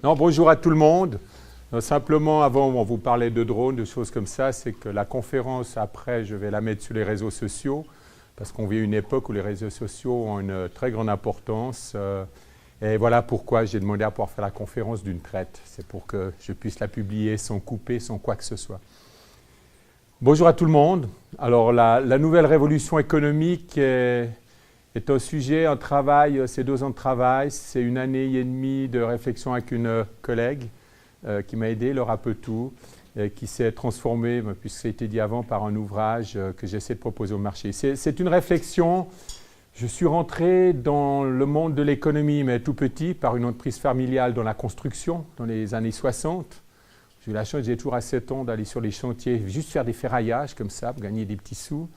Non, bonjour à tout le monde. Simplement, avant, on vous parlait de drones, de choses comme ça, c'est que la conférence, après, je vais la mettre sur les réseaux sociaux, parce qu'on vit une époque où les réseaux sociaux ont une très grande importance. Et voilà pourquoi j'ai demandé à pouvoir faire la conférence d'une traite. C'est pour que je puisse la publier sans couper, sans quoi que ce soit. Bonjour à tout le monde. Alors, la nouvelle révolution économique est un sujet, un travail, c'est 2 ans de travail, c'est 1 année et demie de réflexion avec une collègue qui m'a aidé, Laura Petou, qui s'est transformée, puisque ça a été dit avant, par un ouvrage que j'essaie de proposer au marché. C'est une réflexion. Je suis rentré dans le monde de l'économie, mais tout petit, par une entreprise familiale dans la construction, dans les années 60. J'ai eu la chance, j'ai toujours à 7 ans, d'aller sur les chantiers, juste faire des ferraillages comme ça, pour gagner des petits sous.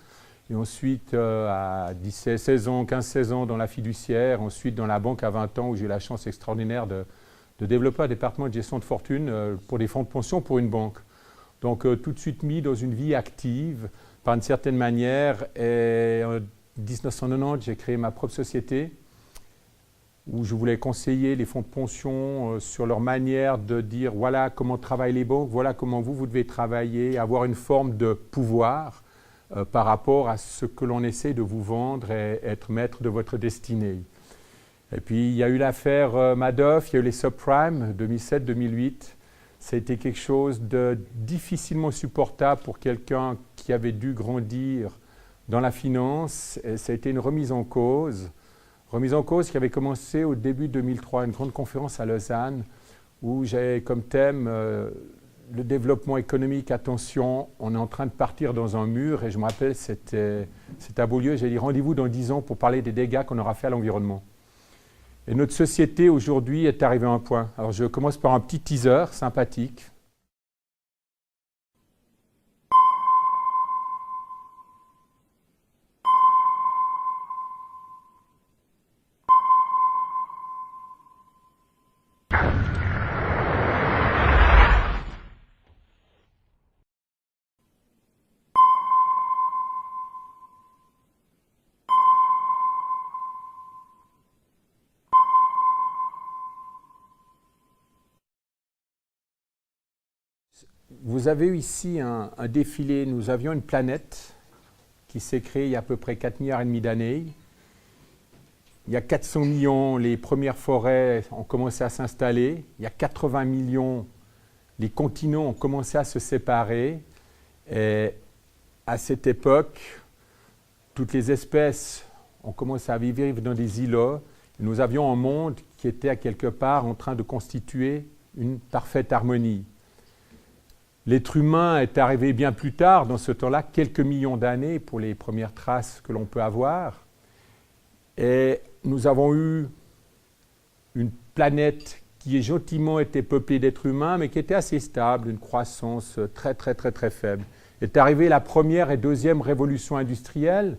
Et ensuite, à 16 ans, 15-16 ans, dans la fiduciaire. Ensuite, dans la banque à 20 ans, où j'ai eu la chance extraordinaire de développer un département de gestion de fortune pour des fonds de pension pour une banque. Donc, tout de suite mis dans une vie active, par une certaine manière. Et en 1990, j'ai créé ma propre société où je voulais conseiller les fonds de pension sur leur manière de dire voilà comment travaillent les banques, voilà comment vous devez travailler, avoir une forme de pouvoir par rapport à ce que l'on essaie de vous vendre et être maître de votre destinée. Et puis, il y a eu l'affaire Madoff, il y a eu les subprimes, 2007-2008. Ça a été quelque chose de difficilement supportable pour quelqu'un qui avait dû grandir dans la finance. Et ça a été une remise en cause qui avait commencé au début 2003, une grande conférence à Lausanne, où j'avais comme thème le développement économique, attention, on est en train de partir dans un mur. Et je me rappelle, c'était à Beaulieu, j'ai dit rendez-vous dans 10 ans pour parler des dégâts qu'on aura fait à l'environnement. Et notre société aujourd'hui est arrivée à un point. Alors je commence par un petit teaser sympathique. Vous avez eu ici un défilé. Nous avions une planète qui s'est créée il y a à peu près 4,5 milliards d'années. Il y a 400 millions, les premières forêts ont commencé à s'installer. Il y a 80 millions, les continents ont commencé à se séparer. Et à cette époque, toutes les espèces ont commencé à vivre dans des îlots. Nous avions un monde qui était à quelque part en train de constituer une parfaite harmonie. L'être humain est arrivé bien plus tard, dans ce temps-là, quelques millions d'années pour les premières traces que l'on peut avoir. Et nous avons eu une planète qui gentiment était peuplée d'êtres humains, mais qui était assez stable, une croissance très faible. Est arrivée la première et deuxième révolution industrielle.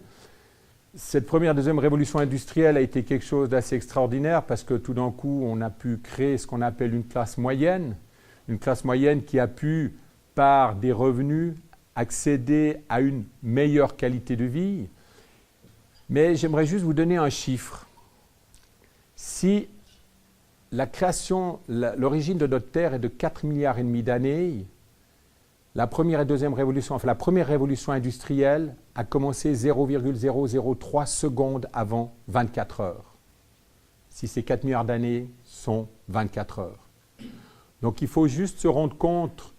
Cette première et deuxième révolution industrielle a été quelque chose d'assez extraordinaire parce que tout d'un coup, on a pu créer ce qu'on appelle une classe moyenne qui a pu, par des revenus, accéder à une meilleure qualité de vie. Mais j'aimerais juste vous donner un chiffre. Si la création, l'origine de notre Terre est de 4,5 milliards d'années, la première et deuxième révolution, enfin la première révolution industrielle a commencé 0,003 secondes avant 24 heures. Si ces 4 milliards d'années sont 24 heures. Donc il faut juste se rendre compte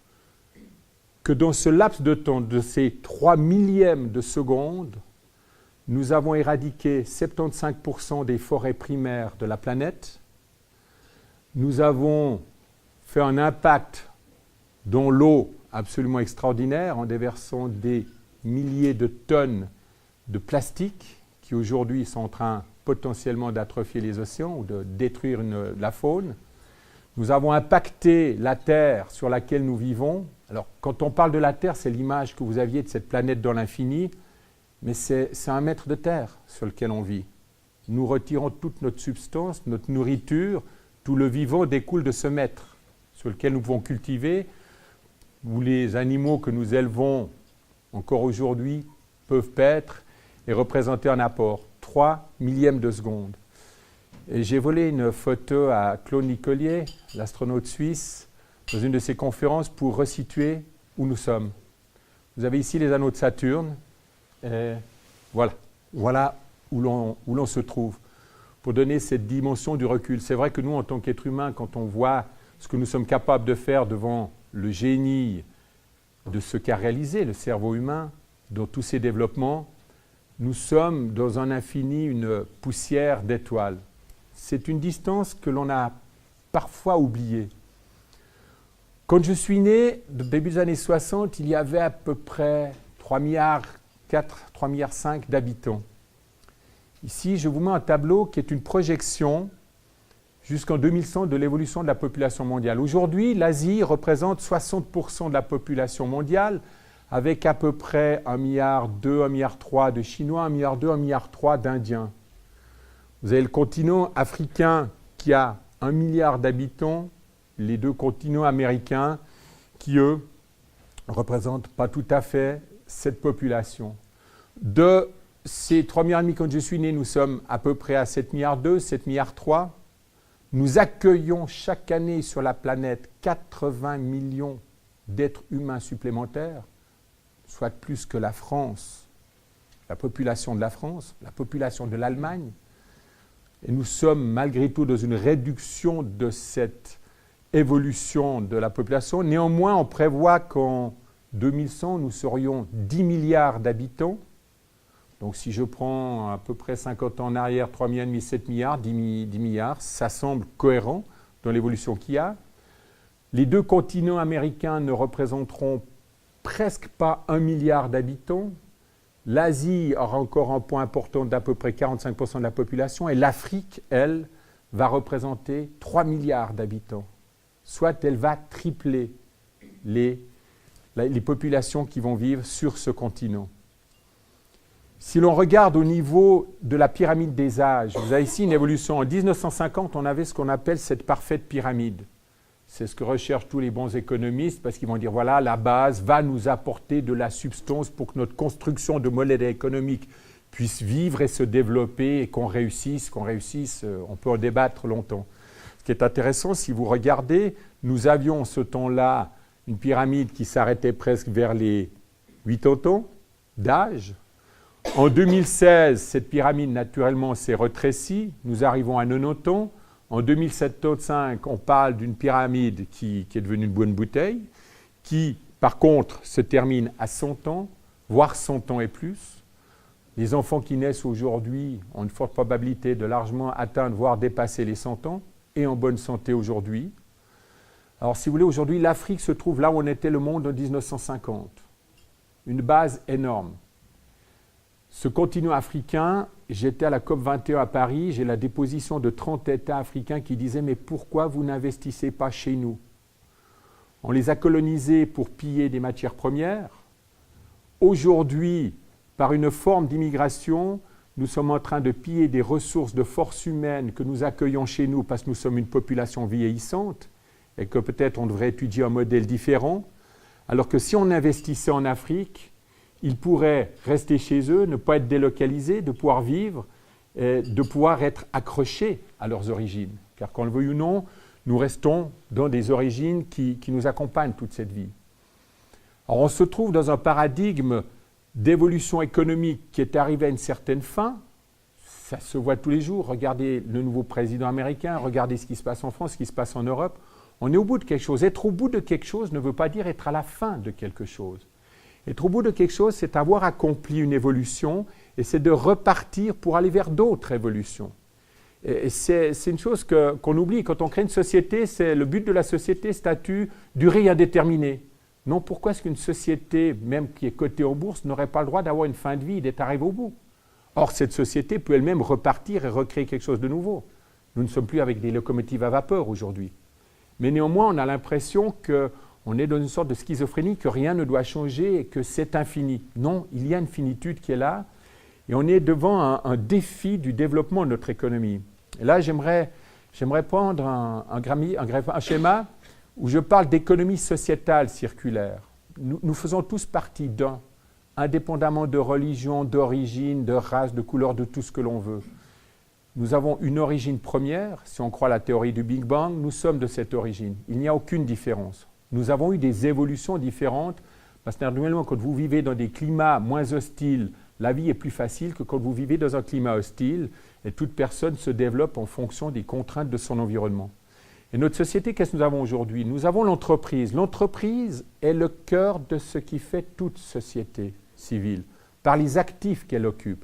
que dans ce laps de temps, de ces 3 millièmes de seconde, nous avons éradiqué 75% des forêts primaires de la planète. Nous avons fait un impact dans l'eau absolument extraordinaire en déversant des milliers de tonnes de plastique qui aujourd'hui sont en train potentiellement d'atrophier les océans ou de détruire la faune. Nous avons impacté la Terre sur laquelle nous vivons. Alors, quand on parle de la Terre, c'est l'image que vous aviez de cette planète dans l'infini, mais c'est 1 mètre de terre sur lequel on vit. Nous retirons toute notre substance, notre nourriture, tout le vivant découle de ce mètre sur lequel nous pouvons cultiver, où les animaux que nous élevons encore aujourd'hui peuvent paître et représenter un apport. 3 millièmes de seconde. Et j'ai volé une photo à Claude Nicollier, l'astronaute suisse, dans une de ses conférences pour resituer où nous sommes. Vous avez ici les anneaux de Saturne. Et voilà où l'on se trouve. Pour donner cette dimension du recul. C'est vrai que nous, en tant qu'êtres humains, quand on voit ce que nous sommes capables de faire devant le génie de ce qu'a réalisé le cerveau humain, dans tous ses développements, nous sommes dans un infini, une poussière d'étoiles. C'est une distance que l'on a parfois oubliée. Quand je suis né, au début des années 60, il y avait à peu près 3,4 milliards, 3,5 milliards d'habitants. Ici, je vous mets un tableau qui est une projection jusqu'en 2100 de l'évolution de la population mondiale. Aujourd'hui, l'Asie représente 60% de la population mondiale, avec à peu près 1,2 milliard, 1,3 milliard de Chinois, 1,2 milliard, 1,3 milliard d'Indiens. Vous avez le continent africain qui a 1 milliard d'habitants, les deux continents américains qui, eux, ne représentent pas tout à fait cette population. De ces 3,5 milliards quand je suis né, nous sommes à peu près à 7,2 milliards, 7,3 milliards. Nous accueillons chaque année sur la planète 80 millions d'êtres humains supplémentaires, soit plus que la France, la population de la France, la population de l'Allemagne. Et nous sommes malgré tout dans une réduction de cette évolution de la population. Néanmoins, on prévoit qu'en 2100, nous serions 10 milliards d'habitants. Donc si je prends à peu près 50 ans en arrière, 3,5 milliards, 7 milliards, 10 milliards, ça semble cohérent dans l'évolution qu'il y a. Les deux continents américains ne représenteront presque pas 1 milliard d'habitants. L'Asie aura encore un point important d'à peu près 45% de la population et l'Afrique, elle, va représenter 3 milliards d'habitants. Soit elle va tripler les populations qui vont vivre sur ce continent. Si l'on regarde au niveau de la pyramide des âges, vous avez ici une évolution. En 1950, on avait ce qu'on appelle cette parfaite pyramide. C'est ce que recherchent tous les bons économistes parce qu'ils vont dire, voilà, la base va nous apporter de la substance pour que notre construction de modèle économique puisse vivre et se développer et qu'on réussisse, on peut en débattre longtemps. Ce qui est intéressant, si vous regardez, nous avions ce temps-là une pyramide qui s'arrêtait presque vers les 80 ans d'âge. En 2016, cette pyramide, naturellement, s'est rétrécie. Nous arrivons à 90 ans. En 2075, on parle d'une pyramide qui est devenue une bonne bouteille, qui, par contre, se termine à 100 ans, voire 100 ans et plus. Les enfants qui naissent aujourd'hui ont une forte probabilité de largement atteindre, voire dépasser les 100 ans, et en bonne santé aujourd'hui. Alors, si vous voulez, aujourd'hui, l'Afrique se trouve là où on était le monde en 1950. Une base énorme. Ce continent africain, j'étais à la COP21 à Paris, j'ai la déposition de 30 États africains qui disaient « Mais pourquoi vous n'investissez pas chez nous ?» On les a colonisés pour piller des matières premières. Aujourd'hui, par une forme d'immigration, nous sommes en train de piller des ressources de force humaine que nous accueillons chez nous parce que nous sommes une population vieillissante et que peut-être on devrait étudier un modèle différent. Alors que si on investissait en Afrique, ils pourraient rester chez eux, ne pas être délocalisés, de pouvoir vivre, de pouvoir être accrochés à leurs origines. Car qu'on le veuille ou non, nous restons dans des origines qui nous accompagnent toute cette vie. Alors on se trouve dans un paradigme d'évolution économique qui est arrivé à une certaine fin. Ça se voit tous les jours. Regardez le nouveau président américain, regardez ce qui se passe en France, ce qui se passe en Europe. On est au bout de quelque chose. Être au bout de quelque chose ne veut pas dire être à la fin de quelque chose. Être au bout de quelque chose, c'est avoir accompli une évolution et c'est de repartir pour aller vers d'autres évolutions. Et c'est une chose qu'on oublie. Quand on crée une société, c'est le but de la société, statut, durée indéterminée. Non, pourquoi est-ce qu'une société, même qui est cotée en bourse, n'aurait pas le droit d'avoir une fin de vie et d'être arrivée au bout? Or, cette société peut elle-même repartir et recréer quelque chose de nouveau. Nous ne sommes plus avec des locomotives à vapeur aujourd'hui. Mais néanmoins, on a l'impression qu'on est dans une sorte de schizophrénie, que rien ne doit changer et que c'est infini. Non, il y a une finitude qui est là et on est devant un défi du développement de notre économie. Et là, j'aimerais prendre un schéma où je parle d'économie sociétale circulaire. Nous faisons tous partie d'un, indépendamment de religion, d'origine, de race, de couleur, de tout ce que l'on veut. nous avons une origine première, si on croit à la théorie du Big Bang, nous sommes de cette origine. Il n'y a aucune différence. Nous avons eu des évolutions différentes, parce que naturellement, quand vous vivez dans des climats moins hostiles, la vie est plus facile que quand vous vivez dans un climat hostile, et toute personne se développe en fonction des contraintes de son environnement. Et notre société, qu'est-ce que nous avons aujourd'hui? Nous avons l'entreprise. L'entreprise est le cœur de ce qui fait toute société civile, par les actifs qu'elle occupe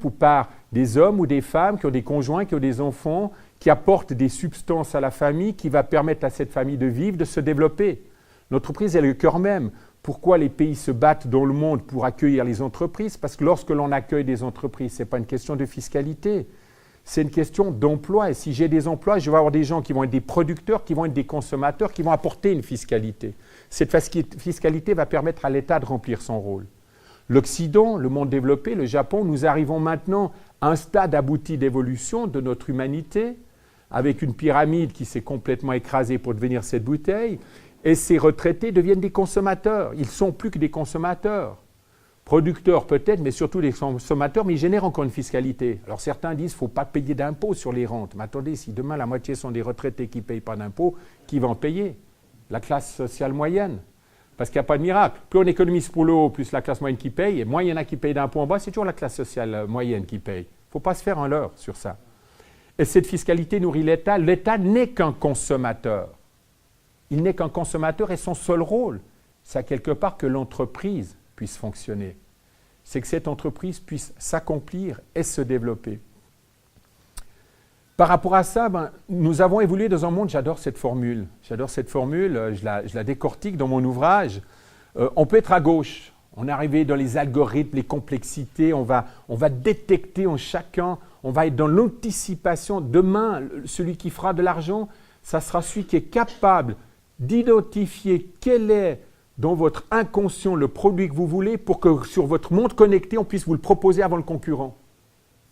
ou par des hommes ou des femmes qui ont des conjoints, qui ont des enfants, qui apportent des substances à la famille, qui va permettre à cette famille de vivre, de se développer. L'entreprise est le cœur même. Pourquoi les pays se battent dans le monde pour accueillir les entreprises? Parce que lorsque l'on accueille des entreprises, ce n'est pas une question de fiscalité, c'est une question d'emploi. Et si j'ai des emplois, je vais avoir des gens qui vont être des producteurs, qui vont être des consommateurs, qui vont apporter une fiscalité. Cette fiscalité va permettre à l'État de remplir son rôle. L'Occident, le monde développé, le Japon, nous arrivons maintenant à un stade abouti d'évolution de notre humanité, avec une pyramide qui s'est complètement écrasée pour devenir cette bouteille, et ces retraités deviennent des consommateurs. Ils ne sont plus que des consommateurs. Producteurs peut-être, mais surtout des consommateurs, mais ils génèrent encore une fiscalité. Alors certains disent qu'il ne faut pas payer d'impôts sur les rentes. Mais attendez, si demain la moitié sont des retraités qui ne payent pas d'impôts, qui va en payer? La classe sociale moyenne. Parce qu'il n'y a pas de miracle. Plus on économise pour le haut, plus la classe moyenne qui paye, et moins il y en a qui payent d'impôts en bas, c'est toujours la classe sociale moyenne qui paye. Il ne faut pas se faire un leurre sur ça. Et cette fiscalité nourrit l'État. L'État n'est qu'un consommateur. Il n'est qu'un consommateur et son seul rôle, c'est quelque part que l'entreprise puisse fonctionner. C'est que cette entreprise puisse s'accomplir et se développer. Par rapport à ça, nous avons évolué dans un monde, j'adore cette formule, je la décortique dans mon ouvrage. On peut être à gauche, on est arrivé dans les algorithmes, les complexités, on va détecter en chacun, on va être dans l'anticipation. Demain, celui qui fera de l'argent, ça sera celui qui est capable d'identifier quel est dans votre inconscient le produit que vous voulez pour que sur votre monde connecté, on puisse vous le proposer avant le concurrent.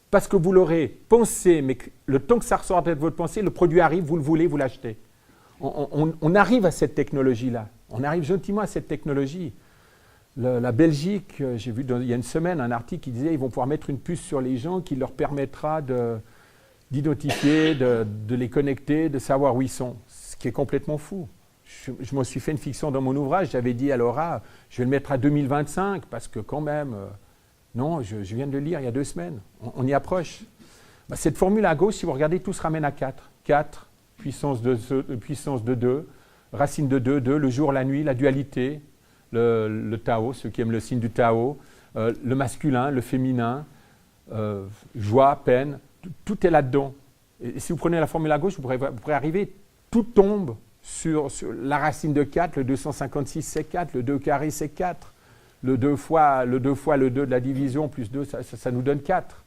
Parce que vous l'aurez pensé, mais le temps que ça ressort de votre pensée, le produit arrive, vous le voulez, vous l'achetez. On arrive à cette technologie-là. On arrive gentiment à cette technologie. La Belgique, j'ai vu il y a une semaine un article qui disait qu'ils vont pouvoir mettre une puce sur les gens qui leur permettra d'identifier, de les connecter, de savoir où ils sont. Ce qui est complètement fou. Je me suis fait une fiction dans mon ouvrage. J'avais dit à Laura, je vais le mettre à 2025 parce que quand même... Non, je viens de le lire il y a 2 semaines. On y approche. Cette formule à gauche, si vous regardez, tout se ramène à 4. 4, puissance de 2, racine de 2, 2, le jour, la nuit, la dualité, le Tao, ceux qui aiment le signe du Tao, le masculin, le féminin, joie, peine, tout est là-dedans. Et si vous prenez la formule à gauche, vous pourrez arriver, tout tombe sur la racine de 4, le 256 c'est 4, le 2 carré c'est 4. Le 2 fois le 2 de la division plus 2, ça nous donne 4.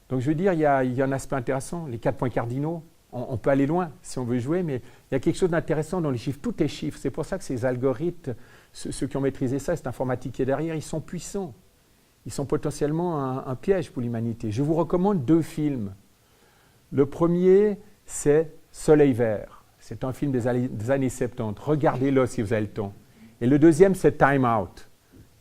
Donc je veux dire, il y a un aspect intéressant. Les 4 points cardinaux, on peut aller loin si on veut jouer, mais il y a quelque chose d'intéressant dans les chiffres. Tout est chiffre. C'est pour ça que ces algorithmes, ceux qui ont maîtrisé ça, cette informatique qui est derrière, ils sont puissants. Ils sont potentiellement un piège pour l'humanité. Je vous recommande 2 films. Le premier, c'est Soleil vert. C'est un film des années 70. Regardez-le si vous avez le temps. Et le deuxième, c'est Time Out.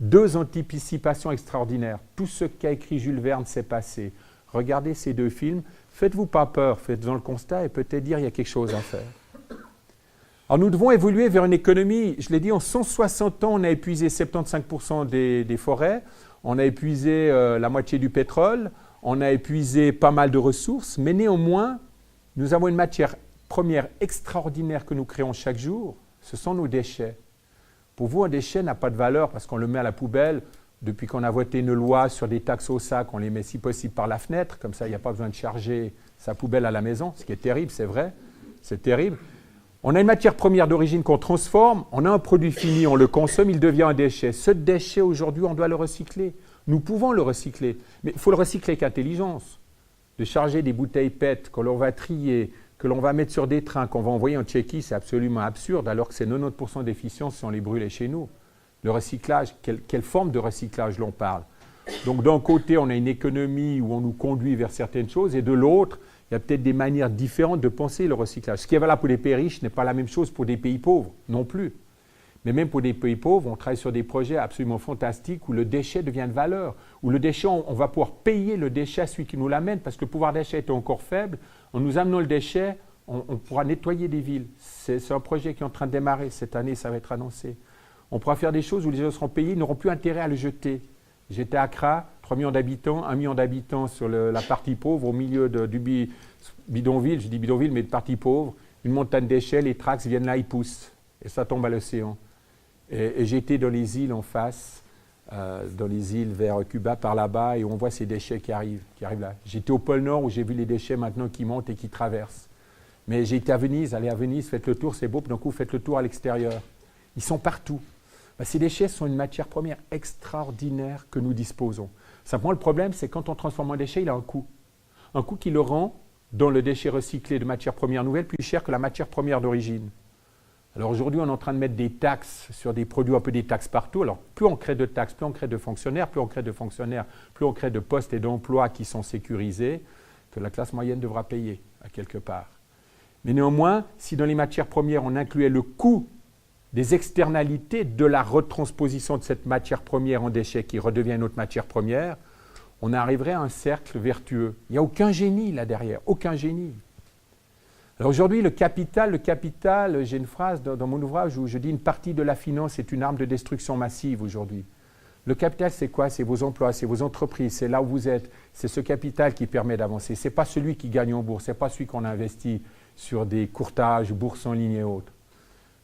2 anticipations extraordinaires. Tout ce qu'a écrit Jules Verne s'est passé. Regardez ces 2 films. Faites-vous pas peur, faites-en le constat et peut-être dire qu'il y a quelque chose à faire. Alors nous devons évoluer vers une économie, je l'ai dit, en 160 ans, on a épuisé 75% des forêts, on a épuisé la moitié du pétrole, on a épuisé pas mal de ressources, mais néanmoins, nous avons une matière première extraordinaire que nous créons chaque jour, ce sont nos déchets. Pour vous, un déchet n'a pas de valeur parce qu'on le met à la poubelle. Depuis qu'on a voté une loi sur des taxes au sac, on les met si possible par la fenêtre. Comme ça, il n'y a pas besoin de charger sa poubelle à la maison, ce qui est terrible, c'est vrai. C'est terrible. On a une matière première d'origine qu'on transforme. On a un produit fini, on le consomme, il devient un déchet. Ce déchet, aujourd'hui, on doit le recycler. Nous pouvons le recycler, mais il faut le recycler avec intelligence. De charger des bouteilles PET que l'on va trier, que l'on va mettre sur des trains, qu'on va envoyer en Tchéquie, c'est absolument absurde, alors que c'est 90% d'efficience si on les brûlait chez nous. Le recyclage, quelle forme de recyclage l'on parle? Donc d'un côté, on a une économie où on nous conduit vers certaines choses, et de l'autre, il y a peut-être des manières différentes de penser le recyclage. Ce qui est valable pour les pays riches n'est pas la même chose pour des pays pauvres, non plus. Mais même pour des pays pauvres, on travaille sur des projets absolument fantastiques où le déchet devient de valeur, où le déchet, on va pouvoir payer le déchet à celui qui nous l'amène, parce que le pouvoir d'achat est encore faible. En nous amenant le déchet, on pourra nettoyer des villes. C'est un projet qui est en train de démarrer. Cette année, ça va être annoncé. On pourra faire des choses où les gens seront payés, ils n'auront plus intérêt à le jeter. J'étais à Accra, 3 millions d'habitants, 1 million d'habitants sur la partie pauvre, au milieu du bidonville, je dis bidonville, mais de partie pauvre, une montagne de déchets, les tracts viennent là, ils poussent, et ça tombe à l'océan. Et j'ai été dans les îles en face, dans les îles vers Cuba, par là-bas, et on voit ces déchets qui arrivent là. J'étais au pôle Nord où j'ai vu les déchets maintenant qui montent et qui traversent. Mais j'ai été à Venise, allez à Venise, faites le tour, c'est beau, puis d'un coup, faites le tour à l'extérieur. Ils sont partout. Ces déchets sont une matière première extraordinaire que nous disposons. Simplement, le problème, c'est quand on transforme en déchet, il a un coût. Un coût qui le rend, dans le déchet recyclé de matière première nouvelle, plus cher que la matière première d'origine. Alors aujourd'hui, on est en train de mettre des taxes sur des produits, un peu des taxes partout. Alors plus on crée de taxes, plus on crée de fonctionnaires, plus on crée de postes et d'emplois qui sont sécurisés, que la classe moyenne devra payer à quelque part. Mais néanmoins, si dans les matières premières, on incluait le coût des externalités de la retransposition de cette matière première en déchet qui redevient une autre matière première, on arriverait à un cercle vertueux. Il n'y a aucun génie là derrière, aucun génie. Alors aujourd'hui, le capital, j'ai une phrase dans mon ouvrage où je dis une partie de la finance est une arme de destruction massive aujourd'hui. Le capital, c'est quoi? C'est vos emplois, c'est vos entreprises, c'est là où vous êtes. C'est ce capital qui permet d'avancer. Ce n'est pas celui qui gagne en bourse, ce n'est pas celui qu'on investit sur des courtages, bourses en ligne et autres.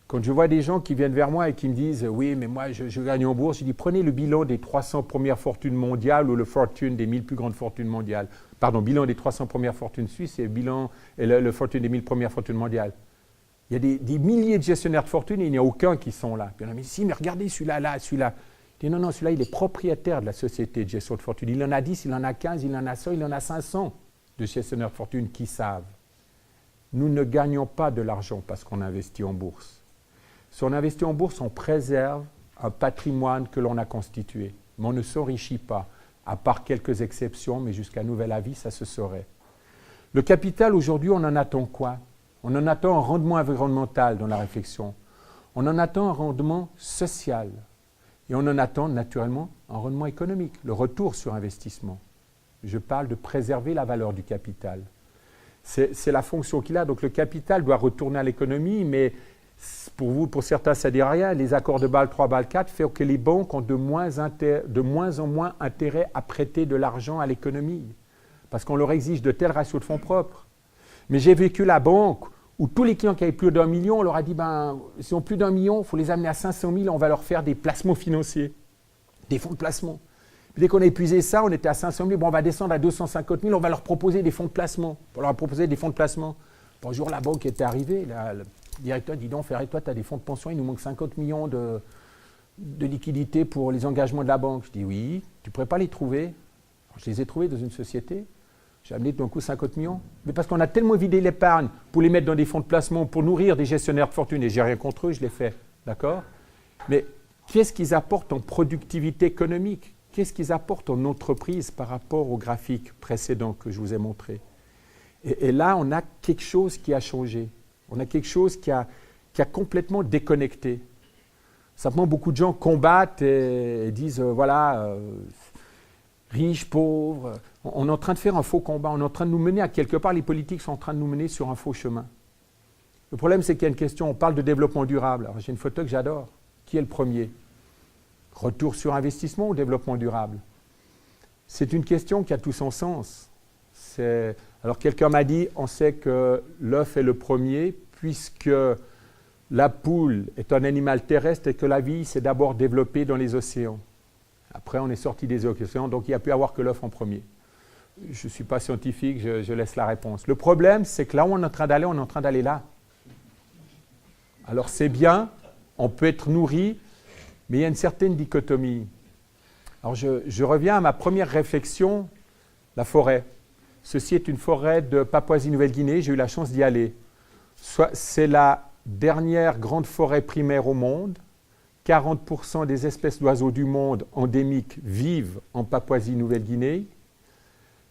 Quand je vois des gens qui viennent vers moi et qui me disent « Oui, mais moi, je gagne en bourse », je dis « Prenez le bilan des 300 premières fortunes mondiales ou le fortune des 1000 plus grandes fortunes mondiales. » Pardon, bilan des 300 premières fortunes suisses et le fortune des 1000 premières fortunes mondiales. Il y a des milliers de gestionnaires de fortune et il n'y a aucun qui sont là. Puis on a dit « Si, mais regardez celui-là, là, celui-là. » Je dis « Non, celui-là, il est propriétaire de la société de gestion de fortune. Il en a 10, il en a 15, il en a 100, il en a 500 de gestionnaires de fortune qui savent. Nous ne gagnons pas de l'argent parce qu'on investit en bourse. Si on investit en bourse, on préserve un patrimoine que l'on a constitué. Mais on ne s'enrichit pas, à part quelques exceptions, mais jusqu'à nouvel avis, ça se saurait. Le capital, aujourd'hui, on en attend quoi? On en attend un rendement environnemental dans la réflexion. On en attend un rendement social. Et on en attend naturellement un rendement économique, le retour sur investissement. Je parle de préserver la valeur du capital. C'est la fonction qu'il a. Donc le capital doit retourner à l'économie, mais pour vous, pour certains, ça ne dit rien. Les accords de Bâle 3, Bâle 4 font que les banques ont de moins en moins intérêt à prêter de l'argent à l'économie, parce qu'on leur exige de tels ratios de fonds propres. Mais j'ai vécu la banque où tous les clients qui avaient plus d'1 million, on leur a dit, s'ils ont plus d'1 million, il faut les amener à 500 000, on va leur faire des placements financiers, des fonds de placement. Puis dès qu'on a épuisé ça, on était à 500 000, on va descendre à 250 000, on va leur proposer des fonds de placement. On leur a proposé des fonds de placement. Bonjour, la banque était arrivée, le directeur dit donc, Ferré, toi, tu as des fonds de pension, il nous manque 50 millions de liquidités pour les engagements de la banque. Je dis oui, tu ne pourrais pas les trouver. Alors, je les ai trouvés dans une société. J'ai amené d'un coup 50 millions. Mais parce qu'on a tellement vidé l'épargne pour les mettre dans des fonds de placement, pour nourrir des gestionnaires de fortune, et j'ai rien contre eux, je l'ai fait, d'accord? Mais qu'est-ce qu'ils apportent en productivité économique? Qu'est-ce qu'ils apportent en entreprise par rapport au graphique précédent que je vous ai montré? Et là, on a quelque chose qui a changé. On a quelque chose qui a complètement déconnecté. Simplement, beaucoup de gens combattent et disent, riches, pauvres. On est en train de faire un faux combat. On est en train de nous mener à quelque part, les politiques sont en train de nous mener sur un faux chemin. Le problème, c'est qu'il y a une question. On parle de développement durable. Alors, j'ai une photo que j'adore. Qui est le premier? Retour sur investissement ou développement durable? C'est une question qui a tout son sens. Alors quelqu'un m'a dit, on sait que l'œuf est le premier puisque la poule est un animal terrestre et que la vie s'est d'abord développée dans les océans. Après, on est sorti des océans, donc il n'y a pu avoir que l'œuf en premier. Je ne suis pas scientifique, je laisse la réponse. Le problème, c'est que là où on est en train d'aller, on est en train d'aller là. Alors c'est bien, on peut être nourri, mais il y a une certaine dichotomie. Alors je reviens à ma première réflexion, la forêt. Ceci est une forêt de Papouasie-Nouvelle-Guinée, j'ai eu la chance d'y aller. C'est la dernière grande forêt primaire au monde. 40% des espèces d'oiseaux du monde endémiques vivent en Papouasie-Nouvelle-Guinée.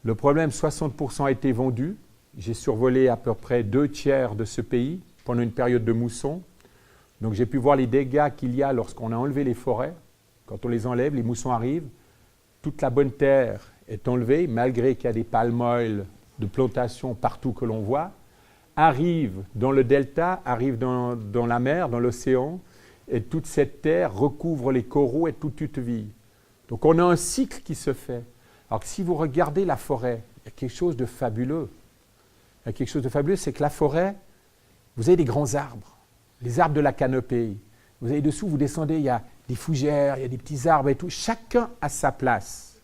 Le problème, 60% a été vendu. J'ai survolé à peu près 2 tiers de ce pays pendant une période de mousson. Donc j'ai pu voir les dégâts qu'il y a lorsqu'on a enlevé les forêts. Quand on les enlève, les moussons arrivent, toute la bonne terre est enlevée, malgré qu'il y a des palm oil de plantation partout que l'on voit, arrive dans le delta, arrive dans la mer, dans l'océan, et toute cette terre recouvre les coraux et toute vie. Donc on a un cycle qui se fait. Alors que si vous regardez la forêt, il y a quelque chose de fabuleux. Il y a quelque chose de fabuleux, c'est que la forêt, vous avez des grands arbres, les arbres de la canopée. Vous avez dessous, vous descendez, il y a des fougères, il y a des petits arbres et tout. Chacun a sa place.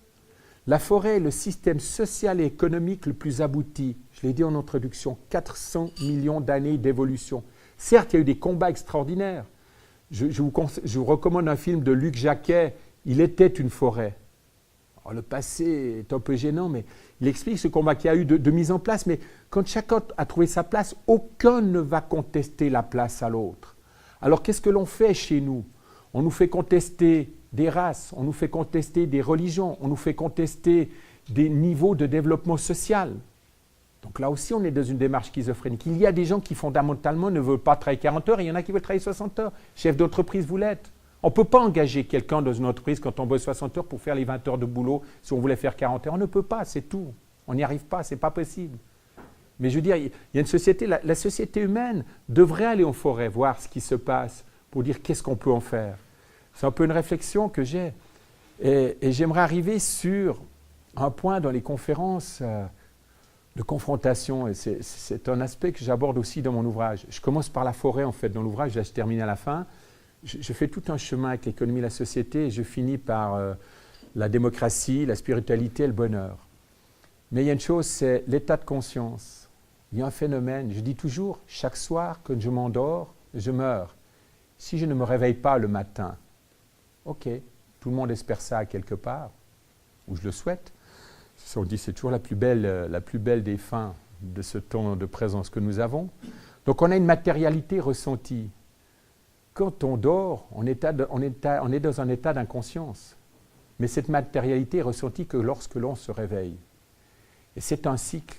La forêt est le système social et économique le plus abouti. Je l'ai dit en introduction, 400 millions d'années d'évolution. Certes, il y a eu des combats extraordinaires. Je vous recommande un film de Luc Jacquet, Il était une forêt. Alors, le passé est un peu gênant, mais il explique ce combat qu'il y a eu de mise en place. Mais quand chacun a trouvé sa place, aucun ne va contester la place à l'autre. Alors qu'est-ce que l'on fait chez nous? On nous fait contester des races, on nous fait contester des religions, on nous fait contester des niveaux de développement social. Donc là aussi, on est dans une démarche schizophrénique. Il y a des gens qui fondamentalement ne veulent pas travailler 40 heures, et il y en a qui veulent travailler 60 heures. Chef d'entreprise, vous l'êtes. On ne peut pas engager quelqu'un dans une entreprise quand on bosse 60 heures pour faire les 20 heures de boulot si on voulait faire 40 heures. On ne peut pas, c'est tout. On n'y arrive pas, ce n'est pas possible. Mais je veux dire, il y a une société, la société humaine devrait aller en forêt, voir ce qui se passe, pour dire qu'est-ce qu'on peut en faire. C'est un peu une réflexion que j'ai. Et j'aimerais arriver sur un point dans les conférences de confrontation. Et c'est un aspect que j'aborde aussi dans mon ouvrage. Je commence par la forêt, en fait, dans l'ouvrage, je termine à la fin. Je fais tout un chemin avec l'économie et la société, et je finis par la démocratie, la spiritualité et le bonheur. Mais il y a une chose, c'est l'état de conscience. Il y a un phénomène, je dis toujours, chaque soir, quand je m'endors, je meurs. Si je ne me réveille pas le matin, ok, tout le monde espère ça quelque part, ou je le souhaite. On dit c'est toujours la plus belle des fins de ce temps de présence que nous avons. Donc on a une matérialité ressentie. Quand on dort, on est dans un état d'inconscience. Mais cette matérialité est ressentie que lorsque l'on se réveille. Et c'est un cycle.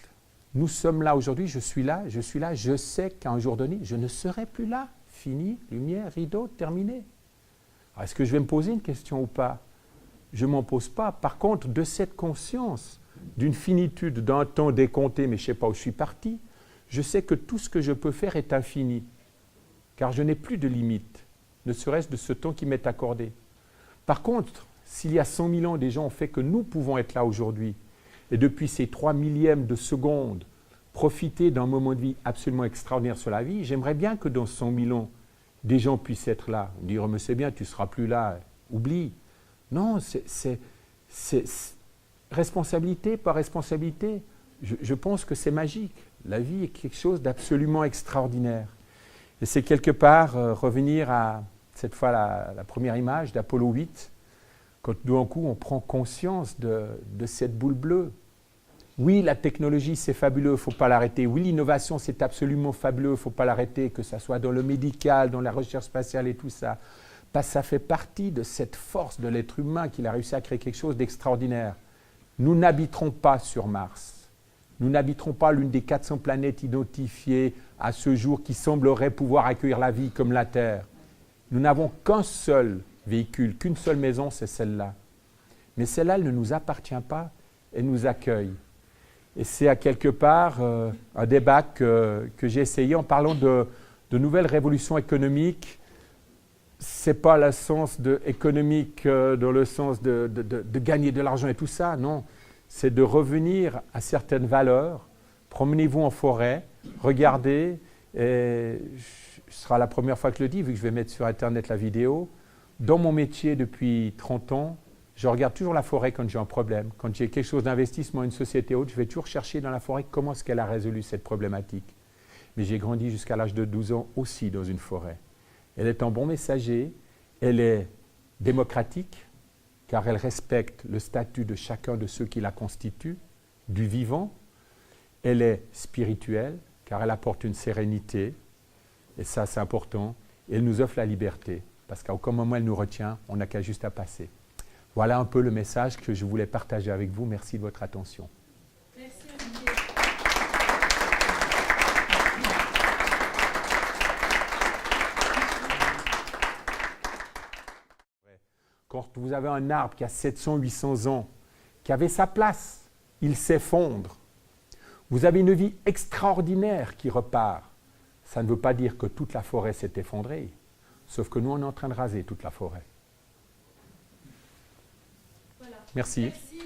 Nous sommes là aujourd'hui, je suis là, je sais qu'à un jour donné, je ne serai plus là. Fini, lumière, rideau, terminé. Alors, est-ce que je vais me poser une question ou pas? Je ne m'en pose pas. Par contre, de cette conscience, d'une finitude, d'un temps décompté, mais je ne sais pas où je suis parti, je sais que tout ce que je peux faire est infini. Car je n'ai plus de limite, ne serait-ce de ce temps qui m'est accordé. Par contre, s'il y a 100 000 ans, des gens ont fait que nous pouvons être là aujourd'hui, et depuis ces 3 millièmes de seconde, profiter d'un moment de vie absolument extraordinaire sur la vie, j'aimerais bien que dans 100 000 ans, des gens puissent être là. Dire, mais c'est bien, tu ne seras plus là, oublie. Non, c'est responsabilité par responsabilité. Je pense que c'est magique. La vie est quelque chose d'absolument extraordinaire. Et c'est quelque part revenir à, cette fois, la première image d'Apollo 8, quand d'un coup on prend conscience de cette boule bleue. Oui, la technologie, c'est fabuleux, il ne faut pas l'arrêter. Oui, l'innovation, c'est absolument fabuleux, il ne faut pas l'arrêter, que ce soit dans le médical, dans la recherche spatiale et tout ça. Parce que ça fait partie de cette force de l'être humain qu'il a réussi à créer quelque chose d'extraordinaire. Nous n'habiterons pas sur Mars. Nous n'habiterons pas l'une des 400 planètes identifiées à ce jour qui semblerait pouvoir accueillir la vie comme la Terre. Nous n'avons qu'un seul véhicule, qu'une seule maison, c'est celle-là. Mais celle-là, elle ne nous appartient pas, elle nous accueille. Et c'est à quelque part un débat que j'ai essayé en parlant de nouvelles révolutions économiques. Ce n'est pas le sens économique dans le sens de gagner de l'argent et tout ça, non. C'est de revenir à certaines valeurs. Promenez-vous en forêt, regardez, et ce sera la première fois que je le dis, vu que je vais mettre sur Internet la vidéo. Dans mon métier depuis 30 ans, je regarde toujours la forêt quand j'ai un problème. Quand j'ai quelque chose d'investissement, une société haute, je vais toujours chercher dans la forêt comment est-ce qu'elle a résolu cette problématique. Mais j'ai grandi jusqu'à l'âge de 12 ans aussi dans une forêt. Elle est un bon messager, elle est démocratique, car elle respecte le statut de chacun de ceux qui la constituent, du vivant. Elle est spirituelle, car elle apporte une sérénité, et ça c'est important. Et elle nous offre la liberté, parce qu'à aucun moment elle nous retient, on n'a qu'à juste à passer. Voilà un peu le message que je voulais partager avec vous. Merci de votre attention. Merci Olivier. Quand vous avez un arbre qui a 700, 800 ans, qui avait sa place, il s'effondre. Vous avez une vie extraordinaire qui repart. Ça ne veut pas dire que toute la forêt s'est effondrée, sauf que nous, on est en train de raser toute la forêt. Voilà. Merci. Merci.